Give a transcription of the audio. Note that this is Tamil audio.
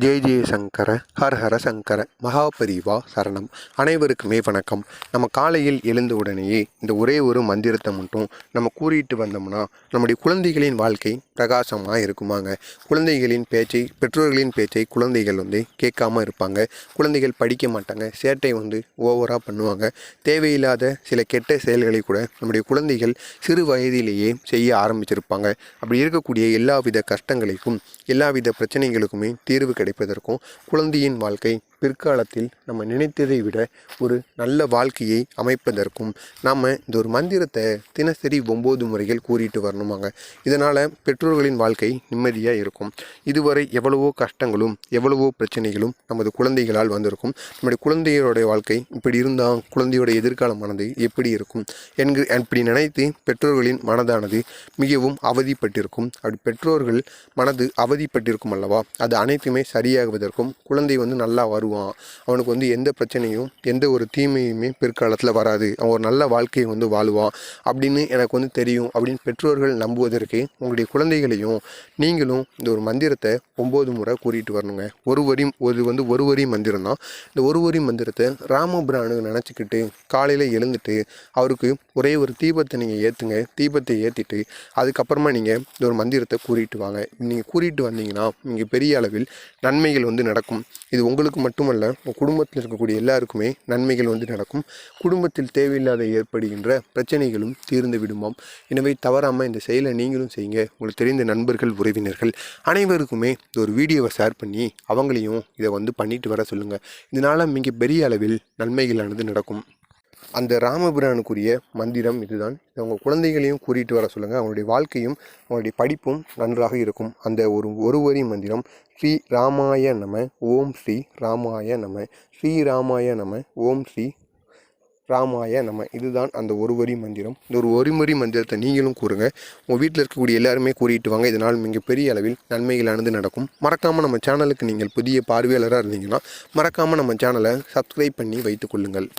ஜெய ஜெய சங்கர ஹர ஹர சங்கர மகாபரிவா சரணம். அனைவருக்குமே வணக்கம். நம்ம காலையில் எழுந்த உடனேயே இந்த ஒரே ஒரு மந்திரத்தை மட்டும் நம்ம கூறிட்டு வந்தோம்னா நம்முடைய குழந்தைகளின் வாழ்க்கை பிரகாசமாக இருக்குமாங்க. குழந்தைகளின் பேச்சை, பெற்றோர்களின் பேச்சை குழந்தைகள் கேட்காம இருப்பாங்க. குழந்தைகள் படிக்க மாட்டாங்க, சேட்டை ஓவராக பண்ணுவாங்க. தேவையில்லாத சில கெட்ட செயல்களை கூட நம்முடைய குழந்தைகள் சிறு வயதிலேயே செய்ய ஆரம்பிச்சிருப்பாங்க. அப்படி இருக்கக்கூடிய எல்லாவித கஷ்டங்களுக்கும் எல்லாவித பிரச்சனைகளுக்குமே தீர்வு கிடைப்பதற்கும் குழந்தையின் வாழ்க்கை பிற்காலத்தில் நம்ம நினைத்ததை விட ஒரு நல்ல வாழ்க்கையை அமைப்பதற்கும் நாம் இந்த ஒரு மந்திரத்தை தினசரி 9 முறைகள் கூறிட்டு வரணுமாங்க. இதனால் பெற்றோர்களின் வாழ்க்கை நிம்மதியாக இருக்கும். இதுவரை எவ்வளவோ கஷ்டங்களும் எவ்வளவோ பிரச்சனைகளும் நமது குழந்தைகளால் வந்திருக்கும். நம்முடைய குழந்தையோடைய வாழ்க்கை இப்படி இருந்தால் குழந்தையோட எதிர்காலமானது எப்படி இருக்கும் அப்படி நினைத்து பெற்றோர்களின் மனதானது மிகவும் அவதிப்பட்டிருக்கும். அப்படி பெற்றோர்கள் மனது அவதிப்பட்டிருக்கும் அல்லவா, அது அனைத்துமே சரியாகுவதற்கும் குழந்தை நல்லா வருவான், அவனுக்கு எந்த பிரச்சனையும் எந்த ஒரு தீமையுமே பிற்காலத்தில் வராது, அவன் ஒரு நல்ல வாழ்க்கையை வாழுவான் அப்படின்னு எனக்கு தெரியும் அப்படின்னு பெற்றோர்கள் நம்புவதற்கு உங்களுடைய குழந்தைகளையும் நீங்களும் இந்த ஒரு மந்திரத்தை 9 முறை கூறிட்டு வரணுங்க. ஒரு வரி மந்திரம் தான். இந்த ஒரு வரி மந்திரத்தை ராமபிரானு நினச்சிக்கிட்டு காலையில் எழுந்துட்டு அவருக்கு ஒரே ஒரு தீபத்தை நீங்கள் ஏற்றுங்க. தீபத்தை ஏற்றிட்டு அதுக்கப்புறமா நீங்கள் இந்த ஒரு மந்திரத்தை கூறிட்டு வாங்க. நீங்கள் கூறிட்டு வந்தீங்கன்னா நீங்கள் பெரிய அளவில் நன்மைகள் நடக்கும். இது உங்களுக்கு மட்டுமல்ல, உங்கள் குடும்பத்தில் இருக்கக்கூடிய எல்லாருக்குமே நன்மைகள் நடக்கும். குடும்பத்தில் தேவையில்லாத ஏற்படுகின்ற பிரச்சனைகளும் தீர்ந்து விடுமாம். எனவே தவறாமல் இந்த செயலை நீங்களும் செய்யுங்க. உங்களுக்கு தெரிந்த நண்பர்கள், உறவினர்கள் அனைவருக்குமே இந்த ஒரு வீடியோவை ஷேர் பண்ணி அவங்களையும் இதை பண்ணிட்டு வர சொல்லுங்கள். இதனால் மிக பெரிய அளவில் நன்மைகளானது நடக்கும். அந்த ராமபிரானுக்குரிய மந்திரம் இதுதான். உங்கள் குழந்தைகளையும் கூறிட்டு வர சொல்லுங்கள். அவங்களுடைய வாழ்க்கையும் அவங்களுடைய படிப்பும் நன்றாக இருக்கும். அந்த ஒரு வரி மந்திரம்: ஸ்ரீ ராமாய நம ஓம் ஸ்ரீ ராமாய நம, ஸ்ரீ ராமாய நம ஓம் ஸ்ரீ ராமாய நம. இதுதான் அந்த ஒரு வரி மந்திரம். இந்த ஒரு வரி மந்திரத்தை நீங்களும் கூறுங்க. உங்கள் வீட்டில் இருக்கக்கூடிய எல்லாருமே கூறிட்டு வாங்க. இதனால் மிகப்பெரிய அளவில் நன்மைகளானது நடக்கும். மறக்காமல் நம்ம சேனலுக்கு நீங்கள் புதிய பார்வையாளராக இருந்தீங்கன்னா மறக்காமல் நம்ம சேனலை சப்ஸ்கிரைப் பண்ணி வைத்துக் கொள்ளுங்கள்.